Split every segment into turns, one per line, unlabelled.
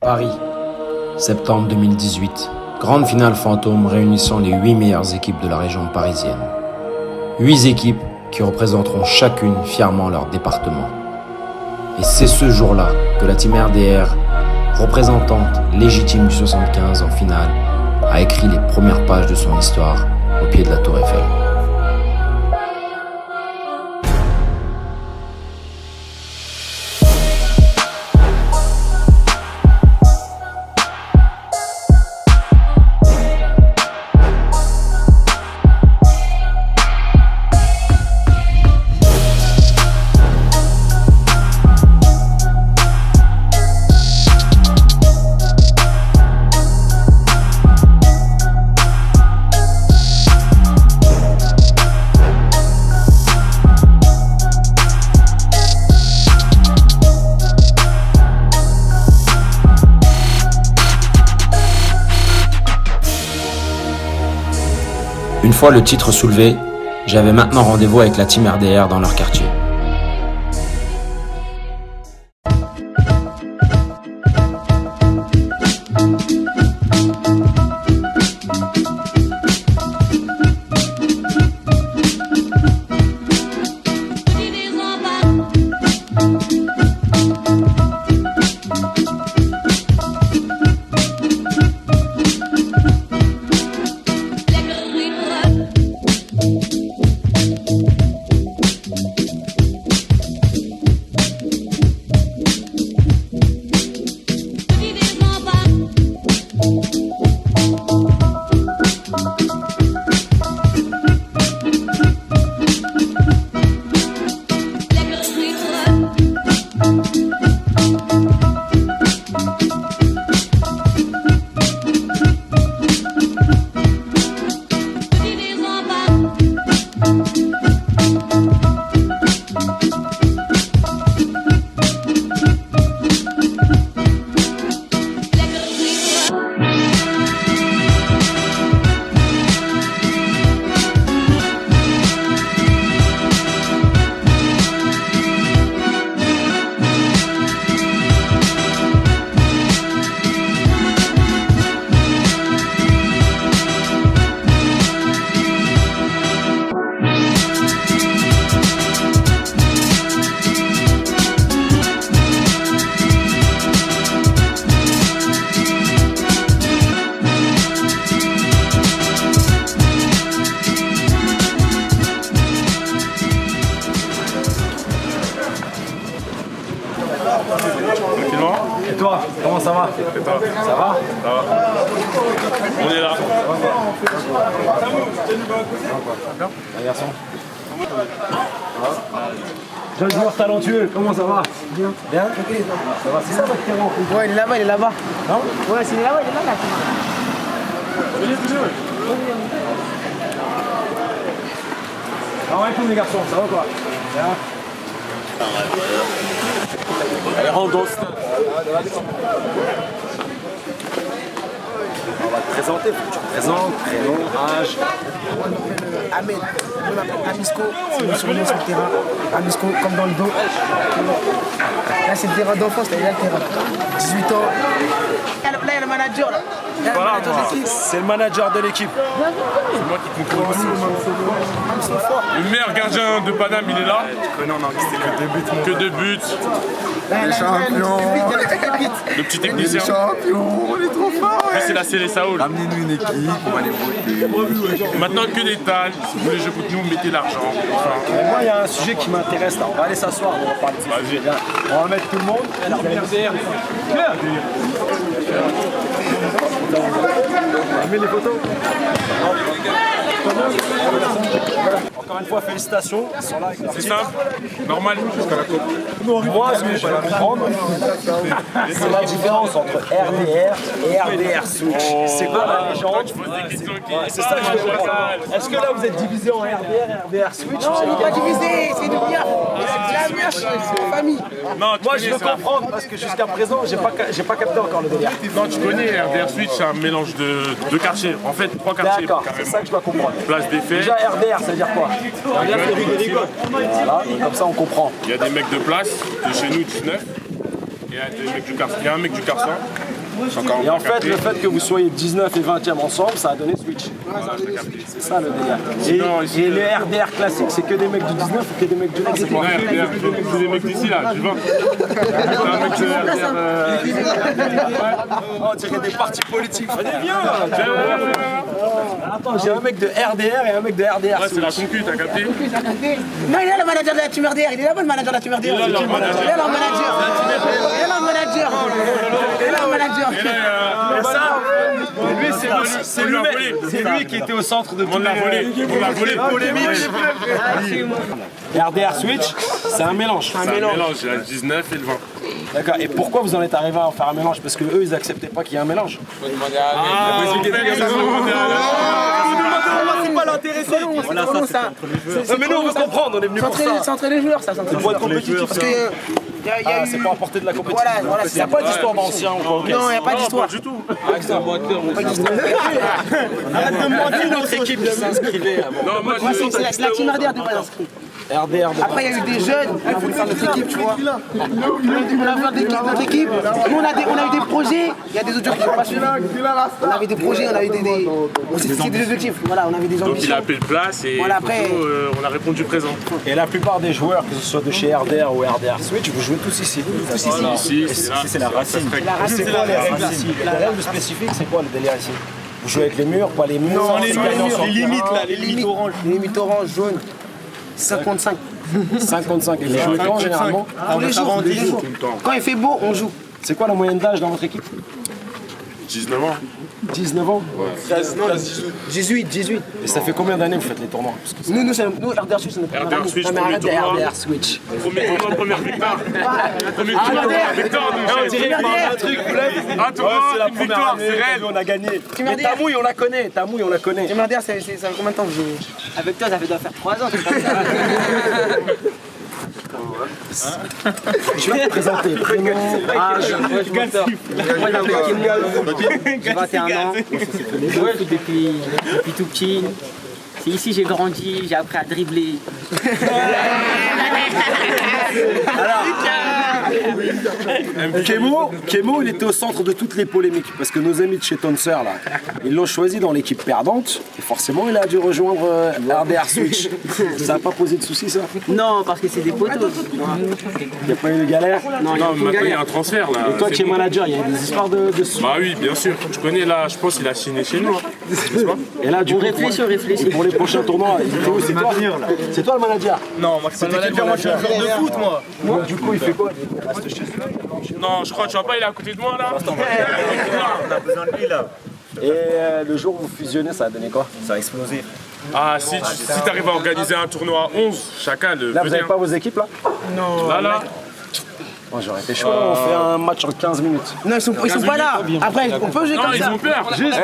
Paris, septembre 2018. Grande finale fantôme réunissant les 8 meilleures équipes de la région parisienne. 8 équipes qui représenteront chacune fièrement leur département. Et c'est ce jour-là que la team RDR, représentante légitime du 75 en finale, a écrit les premières pages de son histoire au pied de la Tour Eiffel. Une fois le titre soulevé, j'avais maintenant rendez-vous avec la team RDR dans leur quartier.
Et toi, comment ça va?
Et toi?
Ça va?
Ça va. On est là.
Un garçon. Jeune joueur talentueux, comment ça va? Bien. Bien? Ça va, c'est ça votre terrain?
Ouais, il est là-bas, il est là-bas.
Non?
Ouais, c'est là-bas, il est là-bas.
Ah ouais, tous les garçons, ça va quoi? Bien. Allez, rentre dans le stade. On va te présenter, faut que tu te présentes, prénom, âge.
Ahmed, on m'appelle Amisco, c'est mon surnom sur le terrain. Amisco, comme dans le dos. Là, c'est le terrain d'enfance, là, il y a le terrain. 18 ans. Là, il y a le manager, là.
Voilà, c'est le manager de l'équipe.
C'est moi qui contrôle aussi. Le meilleur gardien de Paname, il est là. Que 2 buts.
Les champions.
Le petit technicien.
Champion, on est trop fort.
Lui, c'est la Célé Saoul.
Amenez-nous une équipe, on va les voter.
Maintenant, que des talles. Si vous voulez jouer contre nous, mettez l'argent. Enfin,
Moi, il y a un sujet qui m'intéresse là. On va aller s'asseoir, on va parler de ce
Vas-y.
sujet. On va mettre tout le monde. On met les photos. Encore une fois, félicitations. Ils sont là avec leur
c'est
team.
simple, normal jusqu'à la coupe.
Moi, ce que je vais comprendre, c'est la différence entre RDR et RDR Switch. C'est quoi la légende? C'est ça que je veux comprendre. Est-ce que là, vous êtes divisé en RDR et RDR Switch?
Non, on n'est pas divisé, c'est une bière. C'est la mierche, c'est une famille.
Non, tu
Moi, je
connais
veux
ça.
comprendre parce que jusqu'à présent, j'ai pas capté encore le délire.
Non, tu connais, RDR Switch, c'est un mélange de quartiers. En fait, 3 quartiers.
D'accord, c'est
carrément.
ça que je dois comprendre.
Place des Faits.
Déjà, RDR, ça veut dire quoi? RDR, c'est rigolo. Voilà, et comme ça, on comprend.
Il y a des mecs de place, de chez nous, 19. Il y a des mecs du Carson. Il y a un mec du Carson.
Et en fait, le fait que vous soyez 19 et 20e ensemble, ça a donné Switch. C'est ça le délire. Et les RDR classiques, c'est que des mecs du 19 ou que des mecs du 20?
Ouais, c'est des mecs d'ici là, du 20.
On dirait des partis politiques. Venez, viens. Attends, j'ai un mec de RDR et un mec de RDR.
Ouais, c'est la concu, t'as capté?
Non, il est là le manager de la team RDR. Il est là-bas le manager de la team RDR. Il est là le manager. Il est là le manager. Il est là le manager.
Et ça, lui, c'est lui qui était au centre de
On l'a volé, on l'a volé.
polémique. RDR Switch, c'est un mélange.
C'est un mélange, il y a le 19 et le 20.
D'accord. Et pourquoi vous en êtes arrivé à en faire un mélange? Parce que eux, ils acceptaient pas qu'il y ait un mélange. C'est pas l'intéressé. Voilà, ça. Mais nous, on veut comprendre. On est venu pour ça.
C'est entre les joueurs, ça.
C'est pour être compétitif.
Parce que
c'est pour apporter de la compétition.
Voilà,
Il n'y a pas d'histoire d'ancien ou quoi.
non, il n'y a pas d'histoire.
Du tout.
Arrête de mentir, notre équipe de s'inscrivait avant.
Non, moi,
C'est la team RDR de base inscrite.
RDR de
Après, il y a eu des jeunes, il voulu faire notre équipe, tu vois. On a fait notre équipe. Nous, on a eu des projets. Il y a des autres joueurs qui n'ont pas suivi. On avait des projets, on avait on s'est fixé des objectifs. Voilà, on avait des
donc il
ambitions.
a appelé de place et
Voilà, après-
on a répondu présent.
Et la plupart des joueurs, que ce soit de chez RDR ou RDR Switch, vous jouez tous ici.
Ici, c'est la racine.
C'est quoi les règles ici? Les règles spécifiques, c'est quoi le délire ici? Vous jouez avec les murs, pas les murs?
Non, les limites là, les limites orange. Les limites orange, jaune. 55.
55. Et vous jouez quand généralement?
Tous les jours. Quand il fait beau, on joue.
C'est quoi la moyenne d'âge dans votre équipe?
19 ans.
19 ans?
18.
Et ça fait combien d'années que vous faites les tournois? Parce que
Nous, RDR Switch, c'est notre première
RDR
année.
Switch,
Non, mais
premier
arrête de
tournoi.
RDR Switch.
Premier tournoi, première victoire. Premier tournoi, première victoire.
on dirait pas un truc, vous l'avez dit.
Un tournoi,
C'est la
une
première
victoire,
année,
c'est réel.
on a gagné. Mais
RDR.
Tamouille, on la connaît. Tamouille, on la connaît.
Team RDR, ça fait combien de temps que vous jouez?
Avec toi, ça doit faire 3 ans.
Je vais te présenter. Prénom, âge.
Moi, je m'entends. Moi, j'ai 21 ans. Je joue au foot depuis tout petit. C'est ici que j'ai grandi, j'ai appris à dribbler.
Kemo, il était au centre de toutes les polémiques parce que nos amis de chez Tonser, là, ils l'ont choisi dans l'équipe perdante et forcément il a dû rejoindre RDR Switch. Ça n'a pas posé de soucis, ça?
Non, parce que c'est des poteaux.
Il n'y a pas eu de galère?
Non, maintenant il y a un transfert là.
Et toi qui es manager, il y a des histoires de
Bah oui, bien sûr. Tu connais là, je pense qu'il a signé chez nous. N'est-ce pas?
Et là, du
On
coup,
réfléchit.
pour les prochains tournois, c'est toi? C'est toi le manager?
Non, moi c'est pas le manager, moi je suis un joueur de foot, moi.
Du coup, il fait quoi?
Non, je crois, tu vois pas, il est à côté de moi là.
On a besoin de lui là.
Et le jour où vous fusionnez, ça a donné quoi?
Ça a explosé.
Ah, si tu arrives à organiser un tournoi à 11, chacun le
Là, vous
venez,
n'avez pas vos équipes là?
Là.
Moi, j'aurais été chaud, on fait un match en 15 minutes.
Non, ils sont pas là. Après, on peut jouer
Non,
comme
ils
ça.
ont peur.
Il y a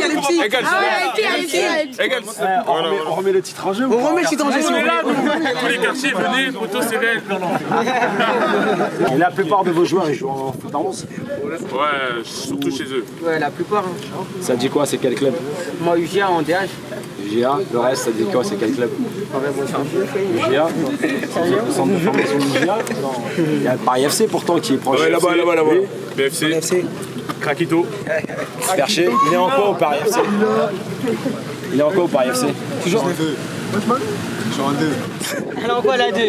les petits.
Égal, égal.
On remet le titre en jeu ou
On
pas?
remet le titre en jeu.
On est là, nous. Tous les quartiers, venez, photo, c'est réel.
Et la plupart de vos joueurs, ils jouent en foot en 11.
Ouais, surtout chez eux.
Ouais, la plupart. Hein.
Ça dit quoi? C'est quel club?
Moi, UGA en DH.
UGA. Le reste, ça dit quoi? C'est quel club? UGA. Centre de formation UGA. Il y a le Paris FC pourtant qui est proche.
Ouais, là-bas. BFC. Krakito.
Perché. Il est en quoi au Paris FC? Il est en quoi au Paris FC?
Toujours en deux. Toujours en deux.
Alors quoi, la 2?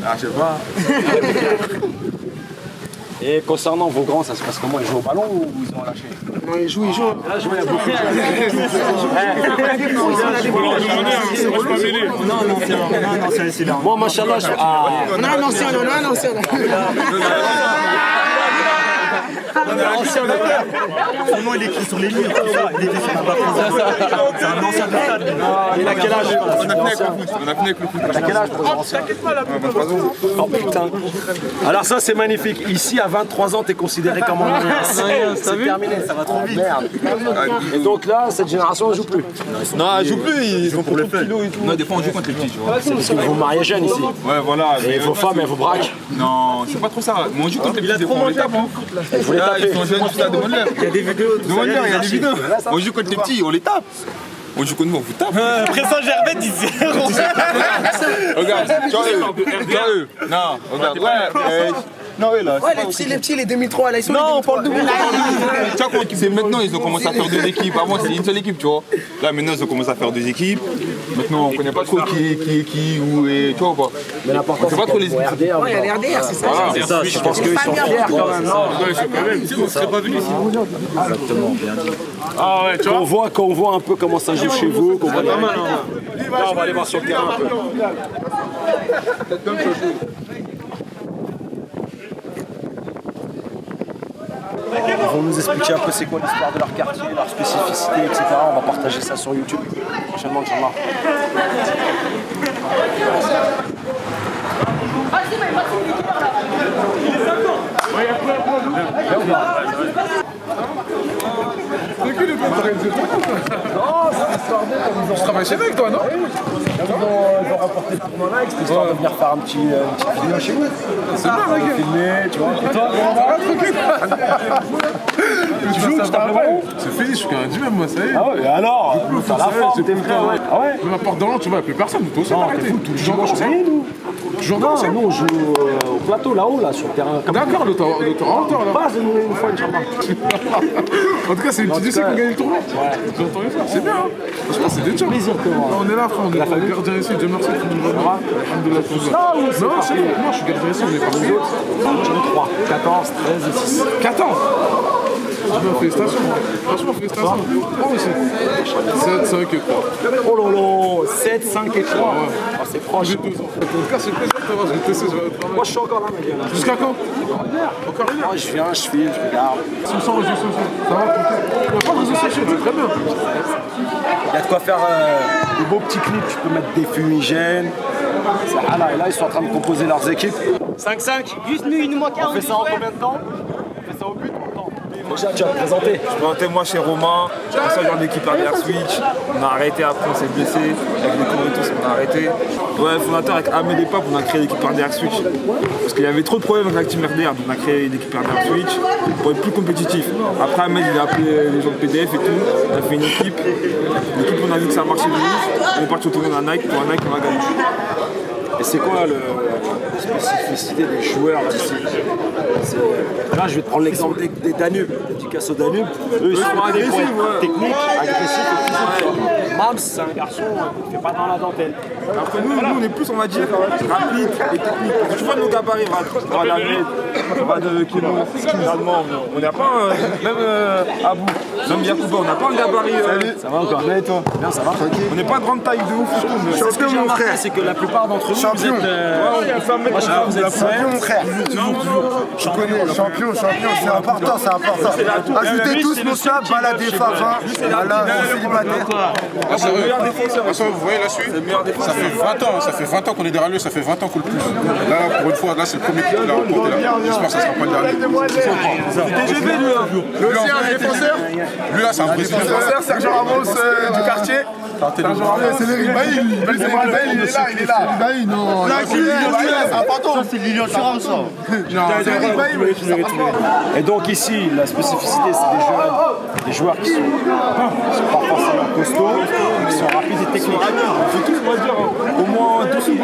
Ah, je sais pas.
Et concernant vos grands, ça se passe comment? Ils jouent au ballon ou ils ont lâché?
Non, ils jouent.
Là, je vois, il y a beaucoup.
Moi, je peux m'aider.
Non, c'est là.
Moi, machallah, je... Ah.
On a un ancien.
Son nom il est écrit sur les murs, tout ça. Il est écrit sur la plaque. C'est un ancien de stade.
Il a quel âge?
On a fini avec le foot. On a fini avec le foot.
T'as quel âge pour les anciens?
23 ans.
Oh putain. Alors ça c'est magnifique. Ici à 23 ans t'es considéré comme un c'est terminé, ça va trop vite. Merde. Et donc là cette génération ne joue plus.
Non, ils jouent plus, ils jouent pour le fun. Non, des fois on joue contre les petits, tu vois.
Parce que vous vous mariez jeunes ici.
Ouais, voilà.
Et vos femmes elles vous braquent.
Non, c'est pas trop ça. Mais on joue contre les petits, des fois on les tape.
Vous les tapez.
Ils sont jeunes, tout ça, demande-leur. Il y a des vidéos. Demande-leur, il y a des vidéos. On joue contre les petits, on les tape. On joue contre nous, on vous tape.
Présent Gervais disait.
Regarde, tu vois eux. Non, regarde, ouais. Noé là.
Ouais, les petits, les 2003, là, ils sont
Non,
les
on parle de
2003.
c'est maintenant ils ont commencé à faire 2 équipes. Avant c'était une seule équipe, tu vois. Là maintenant ils ont commencé à faire 2 équipes. Maintenant on connaît pas trop qui, où et tu vois ou pas.
Mais l'important,
c'est pas trop les équipes.
Ouais, il y a les RDR, c'est ça.
C'est ça, je pense qu'ils sont fiers quand même.
On serait pas venus sinon.
Exactement, bien dit.
Ah ouais, tu vois.
Quand on voit un peu comment ça joue chez vous, qu'on voit pas mal. Là, on va aller voir sur le terrain un peu. Ils vont nous expliquer un peu c'est quoi l'histoire de leur quartier, leur spécificité, etc. On va partager ça sur YouTube prochainement, Inch'Allah.
Je travaille chez avec toi, non?
Ils ont remporté le tournoi là, c'était histoire de venir faire un petit vidéo chez vous.
C'est bien, mec.
Filmer, tu vois. Et toi,
Tranquille.
tu joues, tu tapes le ballon?
C'est fini, je suis qu'un même, moi, ça y est.
Ah ouais, et alors? T'as la forme, t'es prêt, ouais. Ah ouais?
Même à Porte d'Orléans, tu vois, il n'y a plus personne. Toi aussi,
Non,
arrêtez.
t'es fou, tous les dimanches on gagne, nous.
Toujours
Non,
dans ça.
nous on joue au plateau là-haut, là, sur le terrain.
D'accord, le temps en retard, là.
Base une fois, Inch'Allah.
En tout cas, c'est une petite idée qu'on gagne le tournoi.
Ouais.
J'ai entendu ça. C'est bien, hein. Franchement, c'est des jobs.
Plaisir que moi.
On est là, frère. On est gardien ici. Dieu merci. Alhamdoulilah, tout ça.
Ah oui, c'est
Non,
parti.
c'est bon. Moi, je suis gardien ici. On est pas les autres.
3, 14, 13 et 6.
14. Félicitations. Franchement, félicitations. Moi aussi. 7, 5 et 3.
Oh là là, 7, 5 et 3. Ah, c'est proche.
J'ai 12 ans. En tout cas, c'est plaisir de t'avoir. Je vais te laisser, je vais travailler.
Moi je suis encore là, ma gueule.
Jusqu'à quand? Encore une heure.
Moi je viens, je filme, je regarde.
Sans réseaux sociaux. Ça va, tranquille. Il n'y a pas de réseaux sociaux, c'est très bien.
Il y a de quoi faire des beaux petits clips, tu peux mettre des fumigènes. Ah là, et là ils sont en train de composer leurs équipes. 5-5.
Juste nous, il nous manque un.
On fait ça en combien de temps? On fait ça au but ou au temps? Déjà tu vas te présenter.
Je présentais moi chez Romain, ancien d'équipe RDR Switch. On a arrêté après, on s'est blessé. Avec les cours et tout, on a arrêté. Ouais, fondateur avec Ahmed et Pape, on a créé l'équipe RDR Switch. Parce qu'il y avait trop de problèmes avec la team RDR, donc on a créé l'équipe RDR Switch pour être plus compétitif. Après Ahmed, il a appelé les gens de PDF et tout. On a fait une équipe. L'équipe, on a vu que ça marchait de ouf. On est parti au tournoi de la Nike. Pour la Nike, on a gagné.
Et c'est quoi la spécificité des joueurs d'ici? Là, je vais te prendre l'exemple des Danube, dédicace aux Danube. Eux, ils sont arrivés pour être techniques, agressifs et physiques. Mams, c'est un garçon qui ne fait pas dans la dentelle.
Alors que nous, on est plus, on va dire, rapide et technique. Parce que tu vois nos gabarits, on va d'Ahmed, on va de Kimo, allemand. On n'a pas, même Abou, même Yacouba, on n'a pas un gabarit.
Ça va encore? Mais toi? Bien, ça va?
On n'est pas de grande taille de ouf et tout. Mais
Ce que j'ai remarqué, c'est que la plupart d'entre nous, vous êtes... vous êtes
Champion, frère. Je connais, champion, c'est important, c'est important. Ajoutez tous nos sables, baladez Favin, voilà, célibataire.
Ah, c'est le meilleur défenseur. Vous voyez la suite? Ça fait 20 ans qu'on est derrière lui, ça fait 20 ans qu'on le pousse. Là, pour une fois, là, c'est le premier qu'il a remporté là. J'espère que ça sera pas le dernier.
TGV, lui, lui aussi un défenseur.
Lui, là, c'est un président.
Sergio Ramos du quartier. C'est les Ribaï, il est là. Ribaï, non. Ça, c'est Lilian Thuram, ça. C'est Ribaï, mais ça passe pas.
Et donc ici, la spécificité, c'est des joueurs qui sont pas forcément costauds, mais qui sont rapides et techniques.
on fait tous, on va dire, au moins 2 secondes.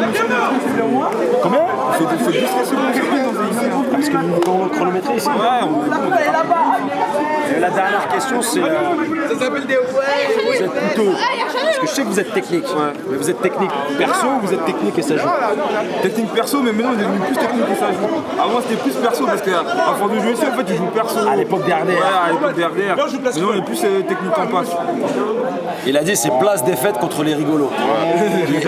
Combien?
On fait 2 secondes.
Parce que vous chronométrez ici. Et la dernière question, c'est... vous êtes plutôt... Parce que je sais que vous êtes technique, mais vous êtes technique perso ou vous êtes technique et ça joue?
Technique perso, mais maintenant on est devenu plus technique que ça joue. Avant c'était plus perso parce qu'avant de jouer ici, en fait, tu joues perso.
À l'époque d'RDR.
Ouais, à l'époque d'RDR. Maintenant on est plus technique en passe.
Il a dit c'est place des fêtes contre les rigolos.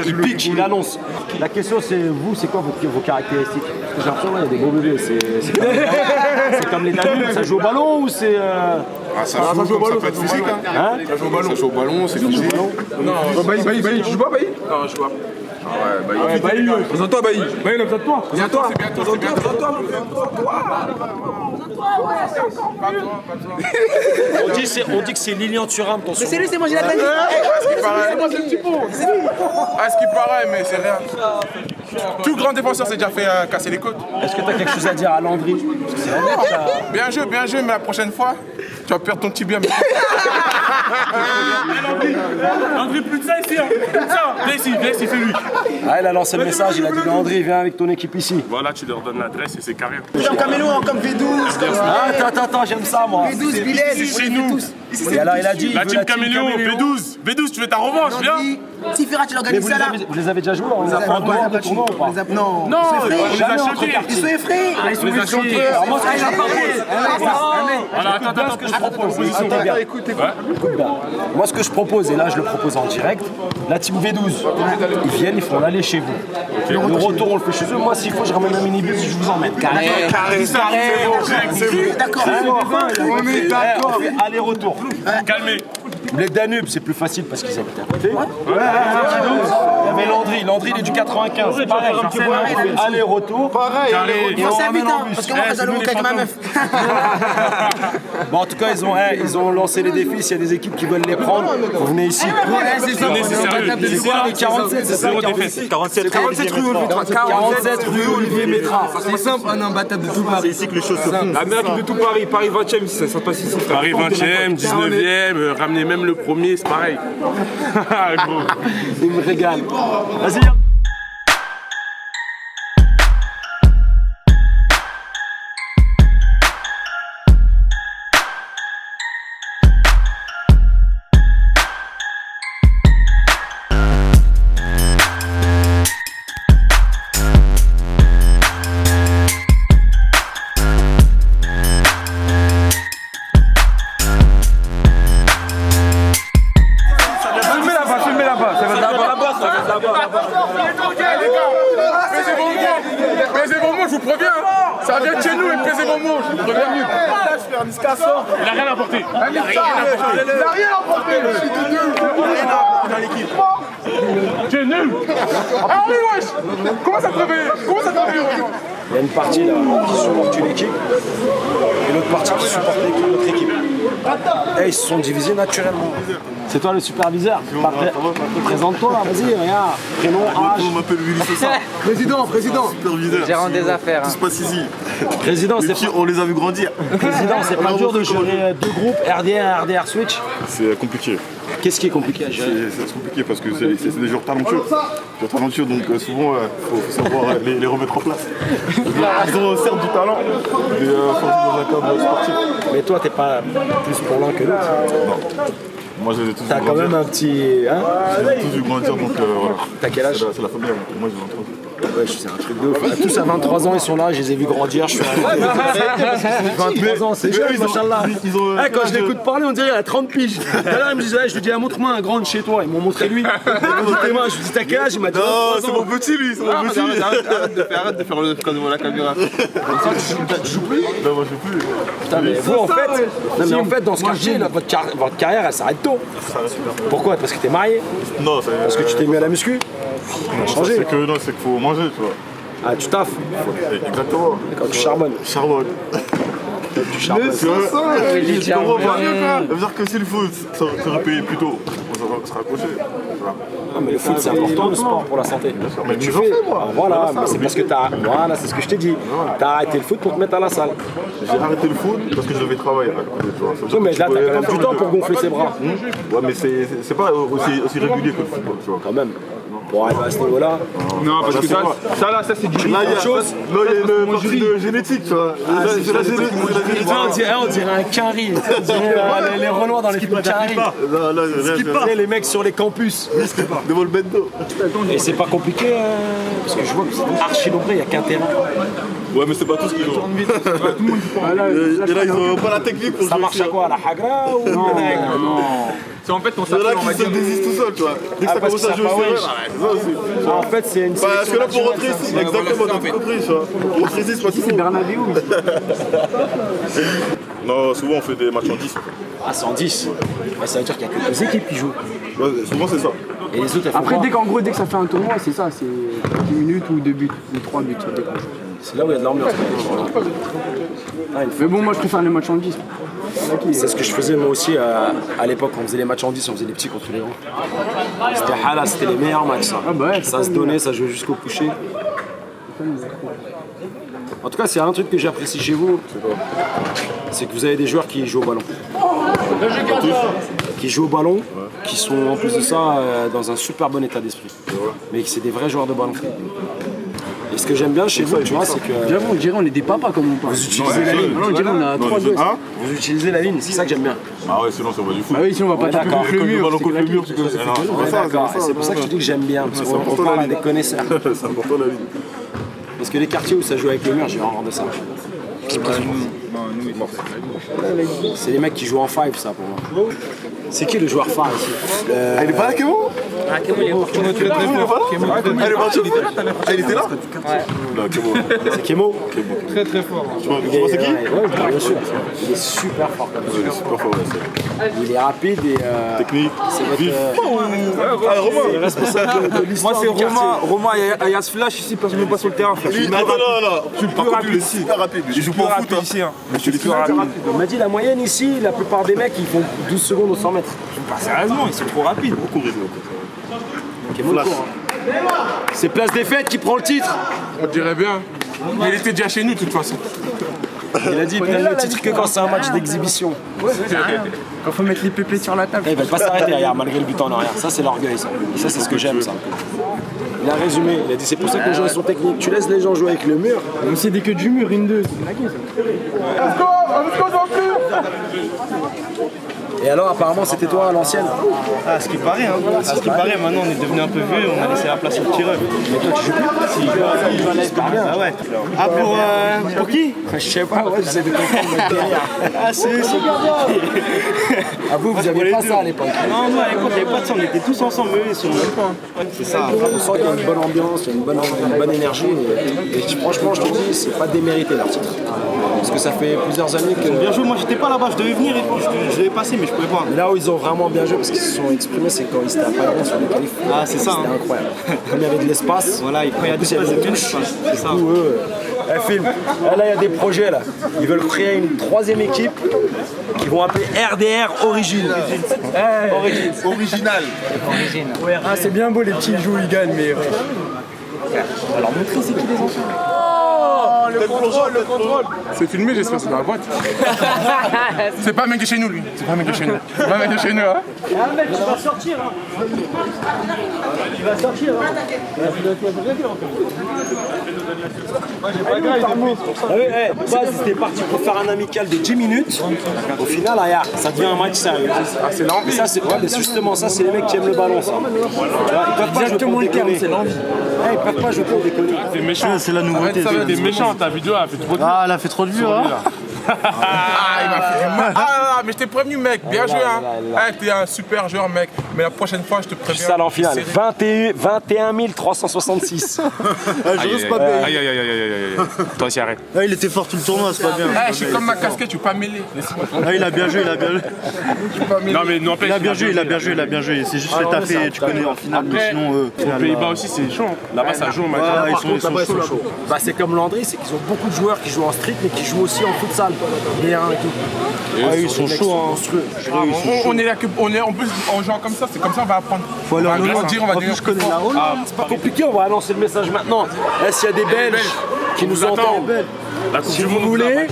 Il pitch, il annonce. La question c'est vous, c'est quoi vos caractéristiques? Parce que j'ai l'impression qu'il y a des gros bébés. C'est comme les Danubes, ça joue au ballon ou c'est...
Ça joue au ballon, ça peut être physique. Ça joue au ballon, c'est physique. Non,
Bailly, tu joues pas Bailly?
non, je vois.
Présente-toi Bailly.
Bailly, présente-toi. Viens-toi, c'est bientôt,
On dit que c'est Lilian Thuram ton
Mais c'est lui, c'est moi, j'ai la taille.
Ah, ce qui paraît, mais c'est rien. Tout grand défenseur s'est déjà fait casser les côtes.
Est-ce que tu as quelque chose à dire à Landry? Parce que c'est Landry qui a-
Bien joué, mais la prochaine fois, tu vas perdre ton tibia.
Landry, plus de ça ici, hein. Plus de ça. Viens ici, fais-lui.
Ah, il a lancé le message, il a dit Landry, viens avec ton équipe ici.
Voilà, tu leur donnes l'adresse et c'est carré.
Comme Camelo, comme V12.
Attends, j'aime ça moi.
V12, Bilal,
Chez nous.
Et alors il a dit.
La team Caméléon, V12, tu veux ta revanche, viens.
Si Ferrat, tu
Mais
l'organises ça là.
vous les avez déjà joués, on les a fait un tournoi ou pas?
Non,
Non, on les a choqués.
ils sont effrayés.
Ils sont choqués. Alors moi, ce que je
Voilà, attends,
que je propose, écoute bien. Moi, ce que je propose, et là je le propose en direct, la team V12, ils viennent, ils font l'aller chez vous. Le retour, on le fait chez eux. Moi, s'il faut, je ramène un minibus, je vous emmène. Carré.
D'accord.
On est d'accord. On fait aller-retour.
Calmez.
Les Danube, c'est plus facile parce qu'ils habitent à côté. Il y avait Landry, il est du 95. Pareil, on fait aller-retour. Pareil. Et on
C'est
ramène
habitant,
en bus.
parce que moi, quand j'allais monter avec ma meuf.
Bon, en tout cas, ils ont lancé les défis. S'il y a des équipes qui veulent les prendre, vous venez ici.
C'est sérieux.
C'est quoi les 47? C'est ça,
47 rue Olivier.
47 rue Olivier Métra.
C'est simple, on est imbattable de tout Paris.
C'est ici que les choses se font. La meilleure équipe de tout Paris. Paris 20ème, ça se passe ici.
Paris 20ème, 19ème, ramener même le premier, c'est pareil. Gros.
Il me régale. Vas-y.
Filmez là-bas. Ça va
Pesez vos mots, je vous préviens. Ça vient de chez nous, et pesez vos mots, je vous préviens. Il a rien apporté. Il a rien apporté. Dans l'équipe. Tu es nul. Ah oui, wesh. Comment ça te réveille?
Il y a une partie là qui supporte une équipe et l'autre partie qui supporte l'autre équipe. Et ils se sont divisés naturellement. C'est toi le superviseur. Présente-toi, vas-y, regarde. Prénom, âge.
On m'appelle Willy Sosa. Président. Superviseur.
Gérant des affaires.
Tout se passe ici.
Président,
Les
c'est
petits, on les a vu grandir.
Président, c'est pas dur de gérer deux groupes, RDR et RDR Switch.
C'est compliqué.
Qu'est-ce qui est compliqué à gérer?
C'est compliqué parce que c'est des joueurs talentueux. Donc souvent, il faut savoir les remettre en place. Ils ont certes du talent, mais il faut jouer dans un cadre sportif.
Mais toi, t'es pas plus pour l'un que l'autre.
Non. Moi, je les ai tous vu
T'as quand
grandir.
même un petit. Hein?
Je les ai tous vu grandir, donc voilà.
T'as quel âge?
C'est la famille. Moi, j'ai 23 ans.
Ouais, c'est un truc de ouf. Tous à 23 ans, ils sont là, je les ai vus grandir. Je suis arrivé. 23 ans, c'est jeune, machallah. Quand je l'écoute parler, on dirait qu'il a 30 piges. Tout à l'heure, il me disait, je lui dis, montre-moi un grand de chez toi. Ils m'ont montré lui. Montrez-moi, je lui dis, t'as quel âge? Il m'a dit,
Non, c'est mon petit, lui. C'est mon petit.
Arrête de faire le truc devant la caméra.
Tu joues plus? Non, moi, je joue plus.
putain, mais vous, en fait, non, mais en fait, dans ce quartier, là, votre carrière, elle s'arrête tôt. Pourquoi? Parce que t'es marié?
Non, c'est.
Parce que tu t'es mis à la muscu? Changé.
C'est qu'il faut manger, tu vois.
Ah, tu taffes.
Exactement.
Quand tu charbonnes.
Charbonne.
Tu charbonnes.
Tu vois, ça veut dire que s'il faut se repayé plus tôt, on sera accroché.
Non, mais le foot, c'est important, le sport, pour la santé.
Mais
Tu
j'en
fais.
fais, moi.
Ah, voilà, mais c'est parce que t'as. Voilà, c'est ce que je t'ai dit. T'as arrêté le foot pour te mettre à la salle.
J'ai arrêté le foot parce que je devais travailler à côté, tu vois. Ça veut dire
Oui, mais
que
là,
tu
t'as
peux
quand même
faire
du
les
temps
deux.
pour gonfler ses bras.
Ouais, mais c'est pas aussi régulier que le football, tu vois.
Quand même. Pour arriver à ce niveau-là.
Non, parce que ça c'est du
Là, il y a une partie de génétique, tu vois. C'est la génétique.
On dirait un carry. On dirait les Renois dans les films carry.
Là,
Les mecs sur les campus.
devant le bendo.
Et c'est pas compliqué, parce que je vois que c'est archi nombreux, il n'y a qu'un terrain.
Ouais, mais c'est pas tous qui ont. Et là, ils ont pas la technique pour
Ça
jouer
marche
aussi,
à quoi? À la Hagra ou
Non. C'est en fait ton
Il y en
cercle,
a
on va
qui se
dire.
désistent tout seul, tu vois. Dès que ça
parce
commence
que
à jouer
ça
au
fait
serveur, ça aussi.
En fait, c'est une
Parce que là, pour rentrer
naturelle,
ici, exactement, t'as tout compris, tu vois. Pour rentrer ici, c'est pas tout. Non, souvent on fait des matchs en 10.
Ah, c'est en 10. Bah, ça veut dire qu'il y a que 2 équipes qui jouent.
Ouais, souvent c'est ça.
Et les autres, elles font
Après,
quoi?
dès que ça fait un tournoi, c'est ça, c'est 10 minutes ou 2 buts, ou 3 buts, ça dépend.
C'est là où il y a de l'ambiance.
Mais bon, moi je préfère les matchs en 10.
C'est ce que je faisais moi aussi à l'époque, on faisait les matchs en 10, on faisait les petits contre les grands. C'était hala, c'était les meilleurs matchs ça.
Ah bah ouais,
Ça se donnait, ça jouait jusqu'au coucher. En tout cas, c'est un truc que j'apprécie chez vous. c'est que vous avez des joueurs qui jouent au ballon. Qui jouent au ballon, qui sont en plus de ça dans un super bon état d'esprit. Mais c'est des vrais joueurs de ballon. Et ce que j'aime bien chez vous, tu vois, c'est que.
J'avoue, on dirait on est des papas comme on parle.
Vous utilisez la ligne.
Non, on dirait on a 3 gosses.
Vous utilisez la ligne, c'est ça que j'aime bien.
Ah ouais, sinon ça va du fou.
Ah oui, sinon on va pas taper contre le mur.
D'accord, c'est pour ça que je dis que j'aime bien, parce qu'on parle à des connaisseurs.
C'est important la ligne.
Parce que les quartiers où ça joue avec le mur, j'ai horreur de ça. C'est les mecs qui jouent en 5, ça pour moi. C'est qui le joueur phare ici
Il est pas là, Kémo?
Ah, Kémo, il est fort.
Il est était là?
Non, Kémo.
C'est Kémo.
Très très fort. Tu vois c'est qui?
Ouais, bien sûr. Il est super fort comme ça.
Super fort, ouais,
Il est rapide et.
Technique.
C'est votre.
Romain.
Responsable de l'histoire.
Moi, c'est
du quartier.
Romain, il y a ce flash ici, parce que je ne pas sur le terrain. Frère.
Non, tu le plus rapide, il est super rapide. Il joue pas au foot
ici. Hein.
Mais tu l'es plus rapide.
On m'a dit la moyenne ici, la plupart des mecs ils font 12 secondes au 100 mètres.
Sérieusement, ils sont trop rapides.
Kémo le court, hein. C'est Place des Fêtes qui prend le titre.
On dirait bien. Mais il était déjà chez nous de toute façon.
Il a dit il prend le titre que quand c'est un match d'exhibition.
Quand faut mettre les pépés sur la table.
Il va pas s'arrêter derrière malgré le but en arrière. Ça c'est l'orgueil ça. Et ça c'est ce que j'aime ça. Il a résumé, il a dit c'est pour ça que les gens sont techniques. Tu laisses les gens jouer avec le mur.
Même si c'est des queues du mur, une 2, c'est une laquée ça.
Et alors apparemment c'était toi à l'ancienne.
Ah, ce qui paraît, hein. À ce qui paraît, maintenant on est devenu un peu vieux, on a laissé la place au tireur.
Mais toi tu joues plus.
Si, bien. Ah ouais. Ah pour qui?
Je sais pas, ouais, j'essaie de comprendre le délire.
Ah c'est
Ah vous aviez pas ça à l'époque.
Non, moi à l'époque, il n'y avait pas de ça, on était tous ensemble, eux, ils sont même pas.
C'est ça, on sent qu'il y a une bonne ambiance, il y a une bonne énergie. Et franchement, je te dis, c'est pas démérité leur titre. Parce que ça fait plusieurs années que.
Bien joué, moi j'étais pas là-bas, je devais venir et je devais passer, mais je pouvais pas.
Là où ils ont vraiment bien joué, parce qu'ils se sont exprimés, c'est quand ils étaient à Paris sur les qualifs.
Ah, c'est ça.
C'était incroyable. Comme il y avait de l'espace.
Voilà, quand il y a de l'espace, il y a de l'espace. C'est ça.
Du coup, eux, film. Là, il y a des projets là. Ils veulent créer une troisième équipe qu'ils vont appeler RDR Origine.
Original.
Ah, c'est bien beau les petits jouent, ils gagnent, mais. Alors montrez c'est qui les enfants.
Le contrôle.
C'est filmé, j'espère, c'est dans la boîte. C'est pas un mec de chez nous, lui. C'est pas un mec de chez nous. C'est pas un mec de chez nous, hein.
Ah mec, tu vas sortir. Tu vas sortir. C'était parti pour faire un amical de 10 minutes. Au final, regarde, ça devient un match sérieux.
Ah, c'est l'envie.
Ça, c'est justement ça, c'est les mecs qui aiment le ballon, ça. Ils peuvent pas jouer pour déconner. C'est l'envie. Ils peuvent pas jouer pour déconner.
T'es méchant.
C'est la nouveauté.
T'es méchant, ta vidéo a fait trop de vues.
Ah, elle a fait trop de vues, hein.
Ah, il m'a fait du mal. Ah, mais je t'ai prévenu, mec. Bien joué, hein. Ah, t'es un super joueur, mec. Mais la prochaine fois, je te préviens.
Ça, en finale. 21 366.
Je reste pas bien.
Aïe, aïe, aïe, aïe, aïe, aïe. Toi aussi, arrête.
Ah, il était fort tout le tournoi, c'est pas bien.
Eh, je suis comme ma casquette, tu peux pas mêler. Laisse-moi.
Ah, il a bien joué, il a bien joué.
Non, mais n'empêche.
Il a bien joué, il a bien joué, il a bien joué. C'est juste les taper, tu connais en finale, mais sinon.
Aux Pays-Bas aussi, c'est chaud. Là-bas, ça joue en match.
Ah,
Par contre, là-bas, ils sont chauds. Bah, c'est comme Landry, c'est qu'ils ont beaucoup de joueurs qui jouent en street, mais qui jouent aussi en futsal. Et tout.
Ah, ils sont chauds, hein.
On est là que. En plus, en jouant comme ça, c'est comme ça, on va apprendre.
Faut aller
On
en
va
Hollande.
grandir, on va
En plus,
devenir.
je connais la Hollande.
C'est pas compliqué, on va annoncer le message maintenant. S'il y a des Belges qui nous entendent, si vous voulez,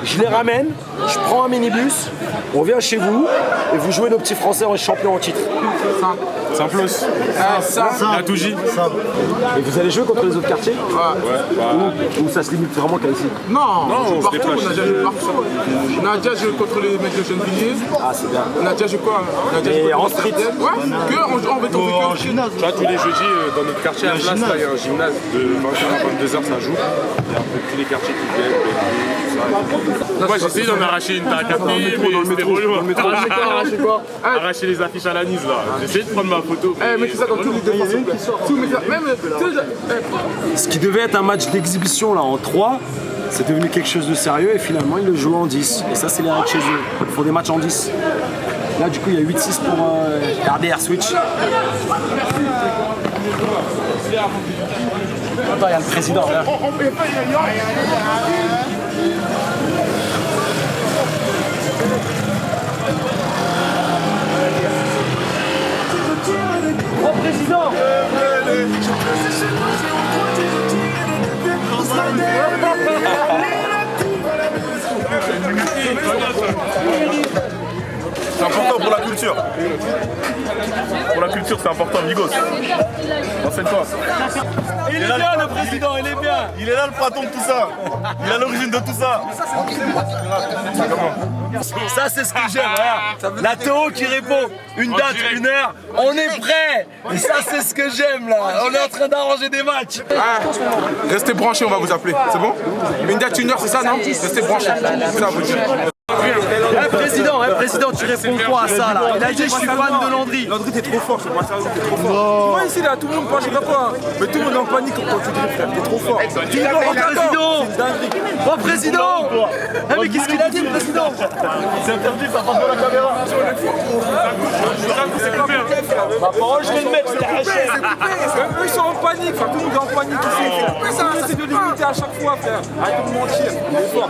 je les ramène, je prends un minibus, on vient chez vous et vous jouez nos petits Français en champions en titre.
Simplos. Ah, ça, la Touji.
Et vous allez jouer contre les autres quartiers ou ça se limite vraiment qu'à ici?
Non, on se partout, on a déjà joué partout. On a déjà joué contre les mecs de Gennevilliers.
Ah, c'est bien.
On a déjà joué quoi? On a déjà joué
en street.
Ouais, on va tomber que en gymnase. Tu vois, tous les jeudis, dans notre quartier à Place, il y a un gymnase de 21 à 22h, ça joue. Il y a un peu tous les quartiers qui viennent, tout ça. Moi, j'ai essayé d'en arracher une, t'as capté, mais c'était relou. Arracher quoi? Arracher les affiches à la Nice, là. J'ai essayé de prendre ma photo. Mettez ça dans tous les défenseurs.
Ce qui devait être un match d'exhibition là en 3, c'est devenu quelque chose de sérieux et finalement ils le jouent en 10. Et ça c'est les règles chez eux. Ils font des matchs en 10. Là du coup il y a 8-6 pour RDR Switch. Attends, il y a le président là. Oh président!
pour la culture. Pour la culture, c'est important, Migos. Renseigne-toi.
Il est bien le président, il est bien.
Il est là le patron de tout ça. Il est à l'origine de tout ça.
Ça c'est ce que j'aime, regarde. La Théo qui répond, une date, une heure, on est prêt. Et ça c'est ce que j'aime là, on est en train d'arranger des matchs.
Restez branchés, on va vous appeler. C'est bon? Une date, une heure, c'est ça, non? Restez branchés. C'est ça, vous dire.
Président, tu réponds quoi à ça là? Il a dit je suis fan de Landry.
Landry, t'es trop fort, c'est pas sérieux, t'es trop fort. Moi ici là, tout le monde pense, je sais pas quoi. Mais tout le monde est en panique quand tu dis frère, t'es trop fort.
Oh président! Mais qu'est-ce qu'il a dit le président?
C'est interdit, ça passe de la caméra. C'est pas bien.
Ma parole, je vais le mettre, c'est la chaîne.
Eux ils sont en panique, frère, tout le monde est en panique ici. Tout le monde essaie de limiter à chaque fois, frère. Arrête de me mentir, il est fort.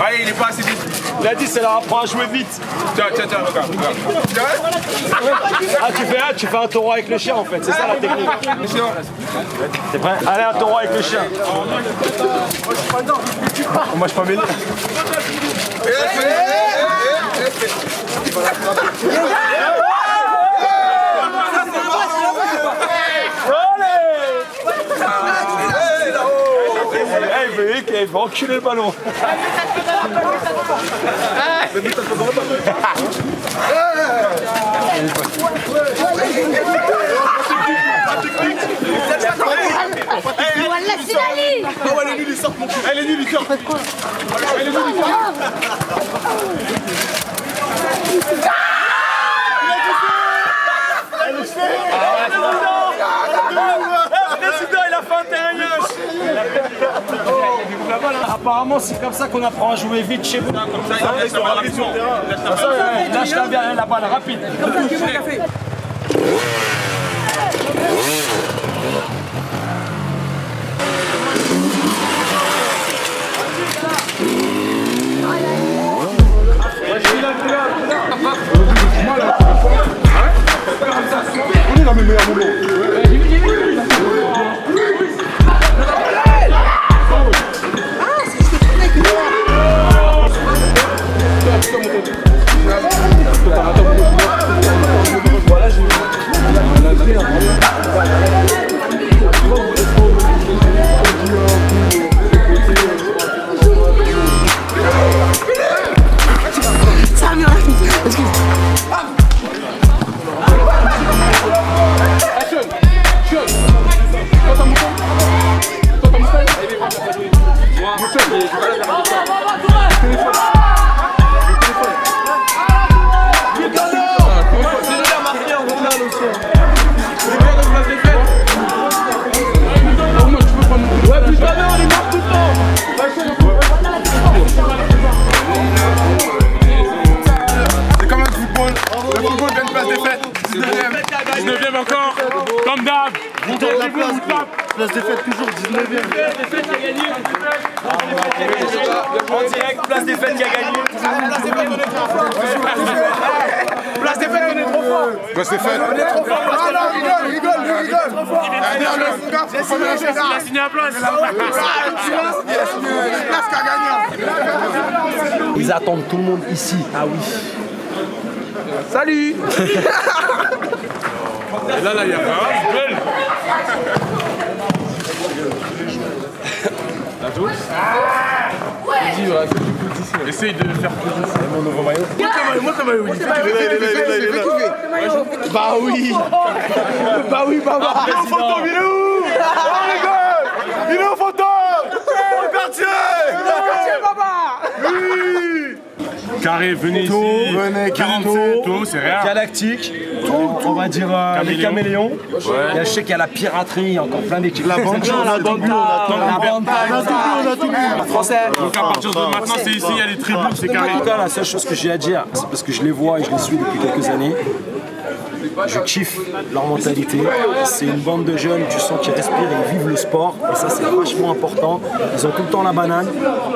Allez, il est pas assez vite.
Il a dit ça leur apprend à jouer vite.
Tiens, regarde.
Tu fais un taureau avec le chien en fait, c'est ça la technique. T'es prêt? Allez, un taureau avec le chien. Moi je suis pas mêlé. Il va enculer le ballon. Apparemment, c'est comme ça qu'on apprend à jouer vite chez vous. Lâche la balle rapide.
On est dans mes meilleurs moments.
Place des fêtes toujours 19ème.
En direct, place des fêtes qui a gagné. Place des fêtes, on est trop fort.
Place des fêtes.
On est trop fort. Non, rigole.
Il a signé à place.
Ils attendent tout le monde ici. Ah oui. Salut.
Et là, il y a pas. Essaye de faire plus.
Mon nouveau maillot. Moi, ton maillot. Bah oui. Bah oui, Baba.
Il est au fantôme, il est où? On rigole. Il est au fantôme. Au quartier.
Baba.
Oui. Carré, venez ici.
Venez,
47, tôt, c'est rien.
Galactique, on va dire les caméléons. Ouais. Je sais qu'il y a la piraterie, il y a encore plein d'équipes.
La bande, on a tout vu.
Français.
Donc à partir de maintenant, c'est ici, il y a les tribunes, c'est carré.
En tout cas, la seule chose que j'ai à dire, c'est parce que je les vois et je les suis depuis quelques années. Je kiffe leur mentalité. C'est une bande de jeunes, tu sens qu'ils respirent et ils vivent le sport. Et ça, c'est vachement important. Ils ont tout le temps la banane,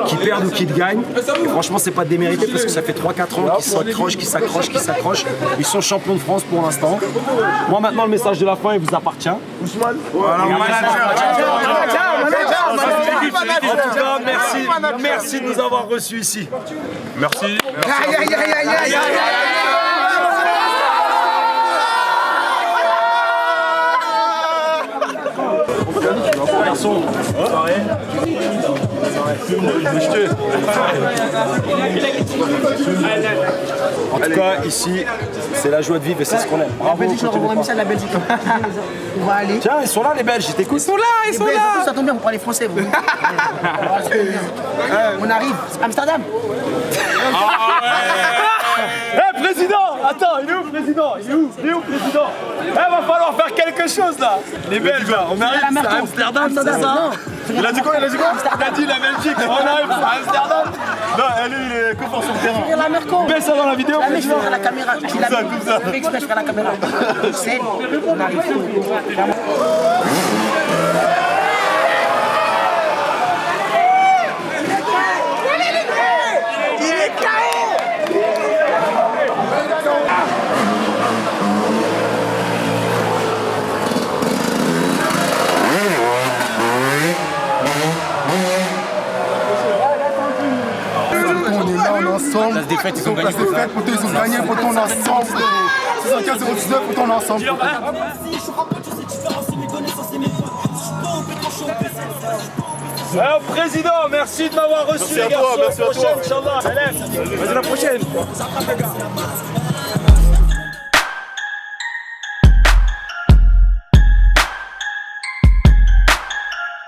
qu'ils perdent ou qu'ils gagnent. Et franchement, c'est pas démérité parce que ça fait 3-4 ans qu'ils s'accrochent. Ils sont champions de France pour l'instant. Moi, maintenant, le message de la fin, il vous appartient.
Ousmane. Voilà,
tout cas, merci de nous avoir reçus ici.
Merci.
Garçon, en tout cas, ici, c'est la joie de vivre et c'est ce qu'on aime.
La Belgique, je leur envoie un message de la Belgique. On va aller.
Tiens, ils sont là les Belges, ils t'écoutent.
Ils sont là. Ça tombe bien, vous parlez français, vous. On arrive, Amsterdam.
Eh président, attends, il est où président? Il est où président? Eh, va falloir faire quelque chose là. Les Belges là, on arrive à Amsterdam, c'est ça? Il a dit quoi? Il a dit la Belgique, on arrive à Amsterdam. Non, lui il est que pour son terrain.
La Merco.
Mets ça dans la vidéo.
La mets, je ferai la caméra.
Comme ça.
Je fais exprès, je ferai la caméra. C'est, on arrive.
Ensemble. Place des fêtes, ils ont gagné. Ils ont gagné, pour ton ensemble. 75-019, pour ton ensemble.
Alors, président, merci de m'avoir reçu.
Merci à toi, merci à toi.
Inch'Allah. Vas-y, la prochaine.